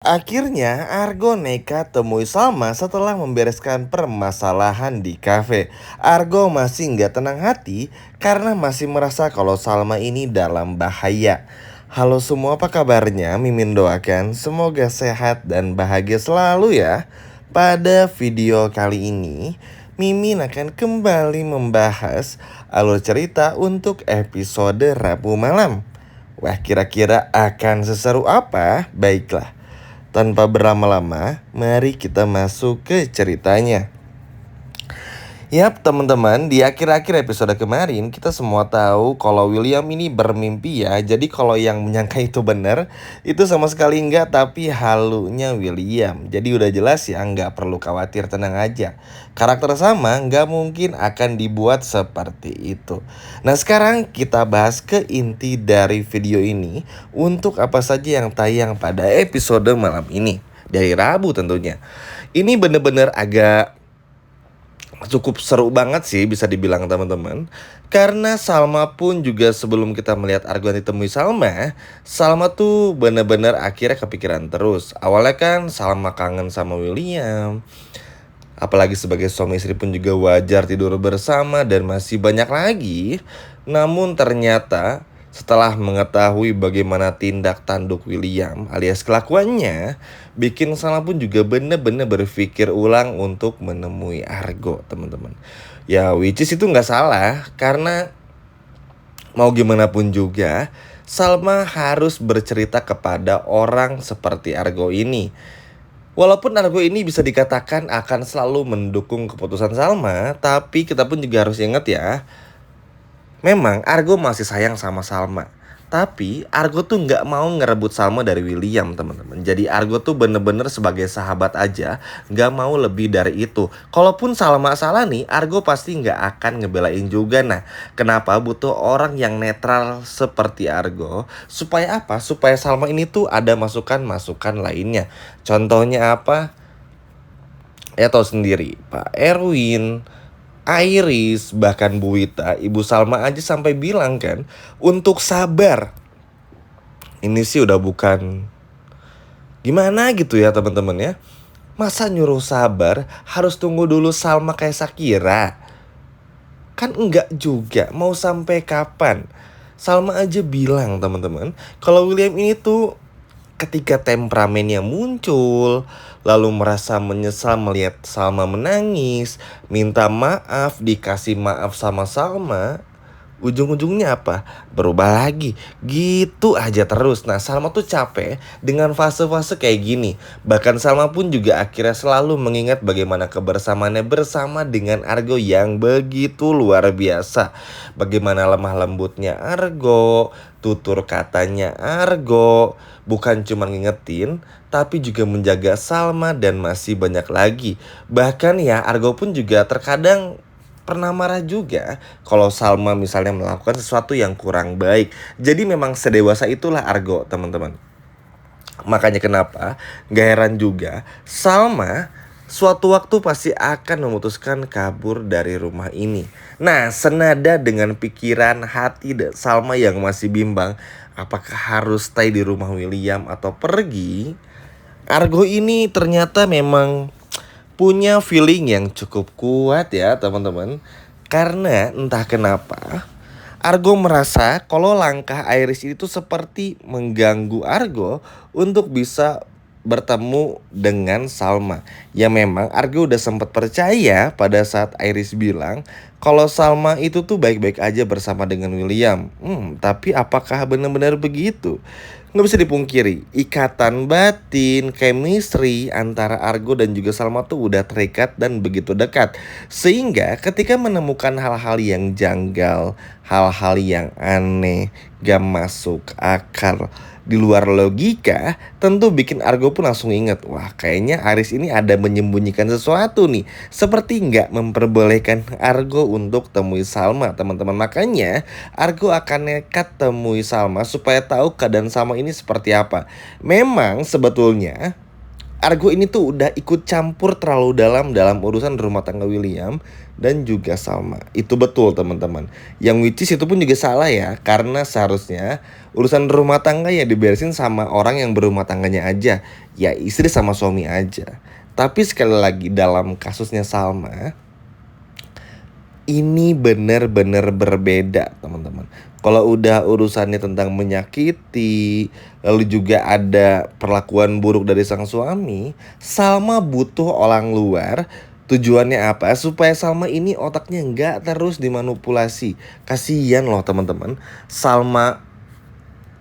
Akhirnya, Argo nekat temui Salma setelah membereskan permasalahan di kafe. Argo masih nggak tenang hati karena masih merasa kalau Salma ini dalam bahaya. Halo semua, apa kabarnya? Mimin doakan semoga sehat dan bahagia selalu ya. Pada video kali ini, Mimin akan kembali membahas alur cerita untuk episode Rabu malam. Wah, kira-kira akan seseru apa? Baiklah. Tanpa berlama-lama, mari kita masuk ke ceritanya. Yap teman-teman, di akhir-akhir episode kemarin kita semua tahu kalau William ini bermimpi ya. Jadi kalau yang menyangka itu benar, itu sama sekali enggak, tapi halunya William. Jadi udah jelas ya, nggak perlu khawatir, tenang aja. Karakter sama nggak mungkin akan dibuat seperti itu. Nah sekarang kita bahas ke inti dari video ini. Untuk apa saja yang tayang pada episode malam ini, dari Rabu tentunya. Ini bener-bener agak cukup seru banget sih bisa dibilang teman-teman. Karena Salma pun juga sebelum kita melihat Argo ditemui Salma, Salma tuh bener-bener akhirnya kepikiran terus. Awalnya kan Salma kangen sama William. Apalagi sebagai suami istri pun juga wajar tidur bersama dan masih banyak lagi. Namun ternyata setelah mengetahui bagaimana tindak tanduk William alias kelakuannya, bikin Salma pun juga bener-bener berpikir ulang untuk menemui Argo teman-teman. Ya which is itu nggak salah, karena mau gimana pun juga Salma harus bercerita kepada orang seperti Argo ini. Walaupun Argo ini bisa dikatakan akan selalu mendukung keputusan Salma, tapi kita pun juga harus ingat ya, memang Argo masih sayang sama Salma. Tapi Argo tuh nggak mau ngerebut Salma dari William teman-teman. Jadi Argo tuh bener-bener sebagai sahabat aja, nggak mau lebih dari itu. Kalaupun Salma salah nih, Argo pasti nggak akan ngebelain juga. Nah, kenapa butuh orang yang netral seperti Argo? Supaya apa? Supaya Salma ini tuh ada masukan-masukan lainnya. Contohnya apa? Ya tahu sendiri, Pak Erwin, Iris, bahkan Bu Wita, Ibu Salma aja sampai bilang kan untuk sabar. Ini sih udah bukan gimana gitu ya teman-teman ya. Masa nyuruh sabar harus tunggu dulu Salma kayak Shakira? Kan enggak juga, mau sampai kapan? Salma aja bilang teman-teman, kalau William ini tuh ketika temperamennya muncul, lalu merasa menyesal melihat Salma menangis, minta maaf, dikasih maaf sama Salma, ujung-ujungnya apa? Berubah lagi. Gitu aja terus. Nah Salma tuh capek dengan fase-fase kayak gini. Bahkan Salma pun juga akhirnya selalu mengingat bagaimana kebersamaannya bersama dengan Argo yang begitu luar biasa. Bagaimana lemah lembutnya Argo, tutur katanya Argo, bukan cuma ngingetin, tapi juga menjaga Salma dan masih banyak lagi. Bahkan ya Argo pun juga terkadang pernah marah juga kalau Salma misalnya melakukan sesuatu yang kurang baik. Jadi memang sedewasa itulah Argo teman-teman. Makanya kenapa gak heran juga Salma suatu waktu pasti akan memutuskan kabur dari rumah ini. Nah senada dengan pikiran hati Salma yang masih bimbang apakah harus stay di rumah William atau pergi, Argo ini ternyata memang punya feeling yang cukup kuat ya teman-teman. Karena entah kenapa Argo merasa kalau langkah Iris itu seperti mengganggu Argo untuk bisa bertemu dengan Salma. Ya memang Argo udah sempat percaya pada saat Iris bilang kalau Salma itu tuh baik-baik aja bersama dengan William. Tapi apakah benar-benar begitu? Nggak bisa dipungkiri, ikatan batin, chemistry antara Argo dan juga Salma tuh udah terikat dan begitu dekat. Sehingga ketika menemukan hal-hal yang janggal, hal-hal yang aneh, gak masuk akal, di luar logika, tentu bikin Argo pun langsung inget, wah kayaknya Aris ini ada menyembunyikan sesuatu nih. Seperti nggak memperbolehkan Argo untuk temui Salma teman-teman. Makanya Argo akan nekat temui Salma supaya tahu keadaan Salma ini seperti apa. Memang sebetulnya Argo ini tuh udah ikut campur terlalu dalam urusan rumah tangga William dan juga Salma. Itu betul teman-teman. Yang which is itu pun juga salah ya, karena seharusnya urusan rumah tangga ya diberesin sama orang yang berumah tangganya aja, ya istri sama suami aja. Tapi sekali lagi dalam kasusnya Salma, ini benar-benar berbeda teman-teman. Kalau udah urusannya tentang menyakiti, lalu juga ada perlakuan buruk dari sang suami, Salma butuh orang luar. Tujuannya apa? Supaya Salma ini otaknya nggak terus dimanipulasi. Kasihan loh teman-teman. Salma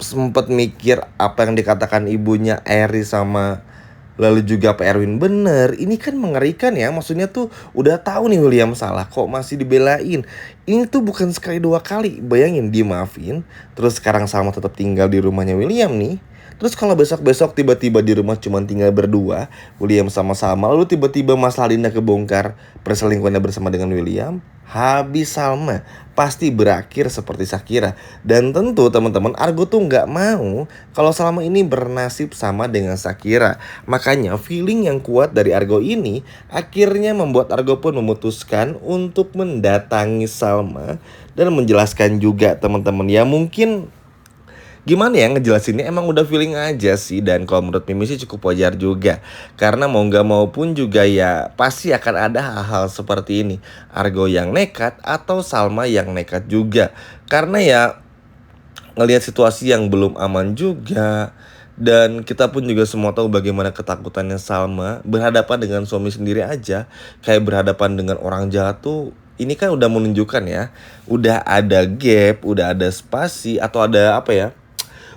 sempat mikir apa yang dikatakan ibunya Eri sama lalu juga Pak Erwin bener. Ini kan mengerikan ya. Maksudnya tuh udah tahu nih William salah kok masih dibelain. Ini tuh bukan sekali dua kali. Bayangin dimaafin, terus sekarang Salma tetap tinggal di rumahnya William nih. Terus kalau besok-besok tiba-tiba di rumah cuma tinggal berdua, William sama Salma, lalu tiba-tiba masalah Linda kebongkar perselingkuhannya bersama dengan William, habis Salma. Pasti berakhir seperti Shakira. Dan tentu teman-teman, Argo tuh nggak mau kalau Salma ini bernasib sama dengan Shakira. Makanya feeling yang kuat dari Argo ini akhirnya membuat Argo pun memutuskan untuk mendatangi Salma dan menjelaskan juga teman-teman. Ya mungkin gimana ya ngejelasinnya, emang udah feeling aja sih. Dan kalau menurut Mimi sih cukup wajar juga, karena mau gak mau pun juga ya pasti akan ada hal-hal seperti ini. Argo yang nekat atau Salma yang nekat juga. Karena ya ngelihat situasi yang belum aman juga. Dan kita pun juga semua tahu bagaimana ketakutannya Salma berhadapan dengan suami sendiri aja. Kayak berhadapan dengan orang jahat tuh, ini kan udah menunjukkan ya, udah ada gap, udah ada spasi atau ada apa ya,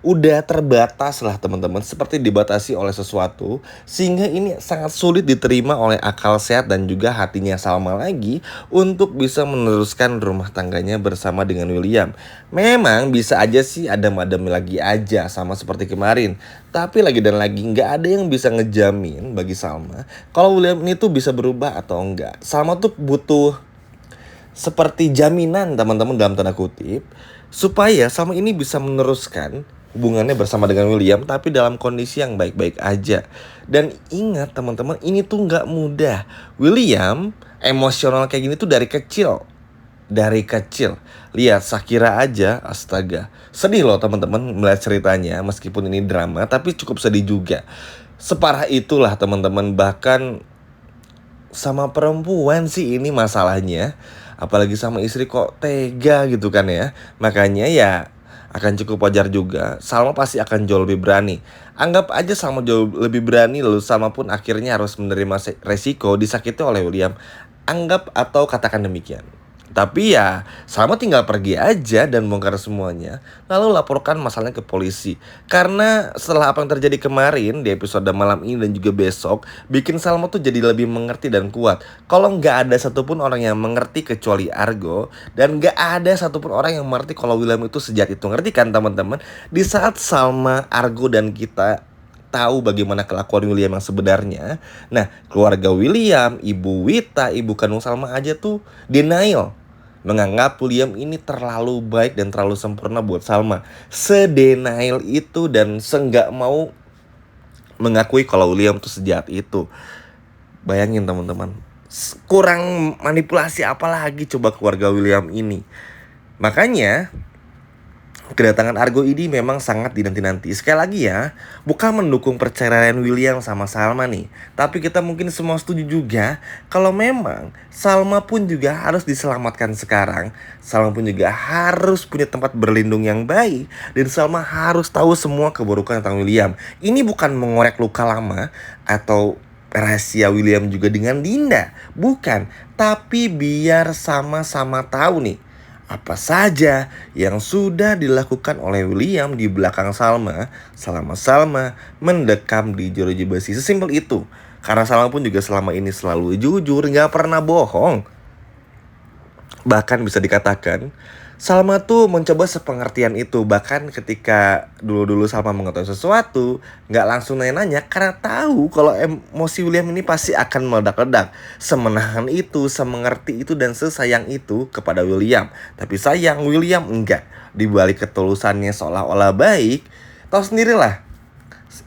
udah terbatas lah teman-teman, seperti dibatasi oleh sesuatu, sehingga ini sangat sulit diterima oleh akal sehat dan juga hatinya Salma lagi untuk bisa meneruskan rumah tangganya bersama dengan William. Memang bisa aja sih adem-adem lagi aja sama seperti kemarin, tapi lagi dan lagi nggak ada yang bisa ngejamin bagi Salma kalau William ini tuh bisa berubah atau enggak. Salma tuh butuh seperti jaminan teman-teman dalam tanda kutip, supaya Salma ini bisa meneruskan hubungannya bersama dengan William tapi dalam kondisi yang baik-baik aja. Dan ingat teman-teman, ini tuh nggak mudah. William emosional kayak gini tuh dari kecil. Dari kecil. Lihat Shakira aja, astaga. Sedih loh teman-teman melihat ceritanya, meskipun ini drama tapi cukup sedih juga. Separah itulah teman-teman, bahkan sama perempuan sih ini masalahnya. Apalagi sama istri kok tega gitu kan ya. Makanya ya akan cukup wajar juga Salma pasti akan jauh lebih berani. Anggap aja Salma jauh lebih berani, lalu Salma pun akhirnya harus menerima resiko disakiti oleh William. Anggap atau katakan demikian. Tapi ya Salma tinggal pergi aja dan bongkar semuanya, lalu laporkan masalahnya ke polisi. Karena setelah apa yang terjadi kemarin di episode malam ini dan juga besok, bikin Salma tuh jadi lebih mengerti dan kuat. Kalau nggak ada satupun orang yang mengerti kecuali Argo, dan nggak ada satupun orang yang mengerti kalau William itu sejak itu. Ngerti kan teman-teman? Di saat Salma, Argo dan kita tahu bagaimana kelakuan William yang sebenarnya, nah keluarga William, ibu Wita, ibu kandung Salma aja tuh denial, menganggap William ini terlalu baik dan terlalu sempurna buat Salma. Sedenail itu dan senggak mau mengakui kalau William tuh sejahat itu. Bayangin teman-teman, kurang manipulasi apa lagi coba keluarga William ini. Makanya kedatangan Argo ini memang sangat dinanti-nanti. Sekali lagi ya, bukan mendukung perceraian William sama Salma nih, tapi kita mungkin semua setuju juga kalau memang Salma pun juga harus diselamatkan sekarang. Salma pun juga harus punya tempat berlindung yang baik, dan Salma harus tahu semua keburukan tentang William. Ini bukan mengorek luka lama atau rahasia William juga dengan Dinda, bukan. Tapi biar sama-sama tahu nih apa saja yang sudah dilakukan oleh William di belakang Salma selama Salma mendekam di jeruji besi. Sesimpel itu. Karena Salma pun juga selama ini selalu jujur, gak pernah bohong. Bahkan bisa dikatakan Salma tuh mencoba sepengertian itu. Bahkan ketika dulu-dulu Salma mengetahui sesuatu, gak langsung nanya-nanya, karena tahu kalau emosi William ini pasti akan meledak-ledak. Semenahan itu, semengerti itu, dan sesayang itu kepada William. Tapi sayang William enggak. Di balik ketulusannya seolah-olah baik, tahu sendirilah,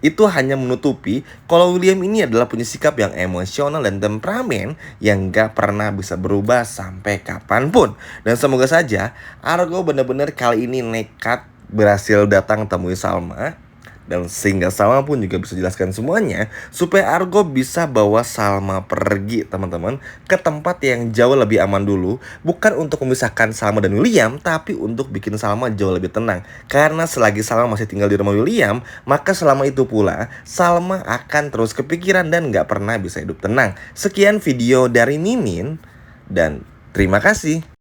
itu hanya menutupi kalau William ini adalah punya sikap yang emosional dan temperamen yang gak pernah bisa berubah sampai kapanpun. Dan semoga saja Argo benar-benar kali ini nekat berhasil datang temui Salma, dan sehingga Salma pun juga bisa jelaskan semuanya supaya Argo bisa bawa Salma pergi teman-teman ke tempat yang jauh lebih aman dulu. Bukan untuk memisahkan Salma dan William, tapi untuk bikin Salma jauh lebih tenang. Karena selagi Salma masih tinggal di rumah William, maka selama itu pula Salma akan terus kepikiran dan gak pernah bisa hidup tenang. Sekian video dari Mimin dan terima kasih.